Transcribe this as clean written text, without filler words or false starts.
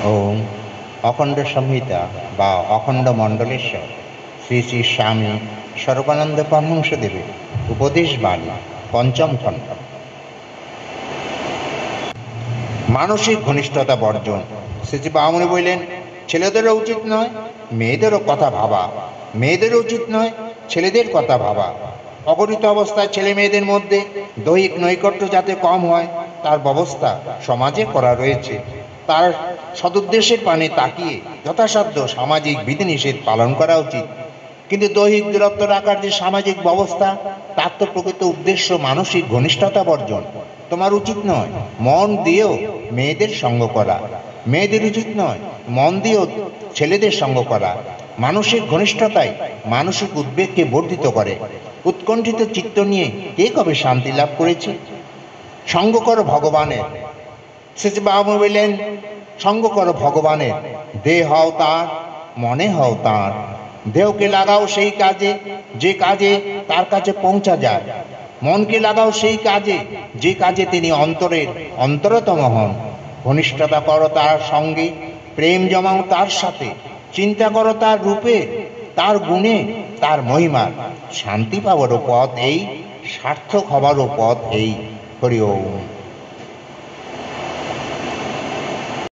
ওম অখণ্ড সংহিতা বা অখণ্ড মণ্ডলেশ্বর শ্রী শ্রী স্বামী স্বরূপানন্দ পরমহংসদেবের উপদেশ বাণী পঞ্চম খণ্ড। মানসিক ঘনিষ্ঠতা বর্জন। শ্রী বামুনি বললেন, ছেলেদেরও উচিত নয় মেয়েদেরও কথা ভাবা, মেয়েদেরও উচিত নয় ছেলেদের কথা ভাবা। অগণিত অবস্থায় ছেলে মেয়েদের মধ্যে দৈহিক নৈকট্য যাতে কম হয় তার ব্যবস্থা সমাজে করা রয়েছে। তার সদুদ্দেশ্যের পানে তাকিয়ে যথাসাধ্য সামাজিক বিধিনিষেধ পালন করা উচিত। কিন্তু দৈহিক দূরত্ব রাখার যে সামাজিক ব্যবস্থা, তার তো প্রকৃত উদ্দেশ্য মানসিক ঘনিষ্ঠতা বর্জন। তোমার উচিত নয় মন দিয়েও মেয়েদের সঙ্গ করা, মেয়েদের উচিত নয় মন দিয়েও ছেলেদের সঙ্গ করা। মানসিক ঘনিষ্ঠতায় মানসিক উদ্বেগকে বর্ধিত করে। উৎকণ্ঠিত চিত্ত নিয়ে কে কবে শান্তি লাভ করেছে? সঙ্গ করো ভগবানের। শেষে বাবা বললেন, সঙ্গ করো ভগবানের, দেহ হও তার, মনে হও তার। দেহকে লাগাও সেই কাজে যে কাজে তার কাছে পৌঁছা যায়, মনকে লাগাও সেই কাজে যে কাজে তিনি অন্তরের অন্তরতম হন। ঘনিষ্ঠতা করো তার সঙ্গে, প্রেম জমাও তার সাথে, চিন্তা করো তার রূপে, তার গুণে, তার মহিমা। শান্তি পাবারও পথ এই, সার্থক হবারও পথ এই। হরি ওম।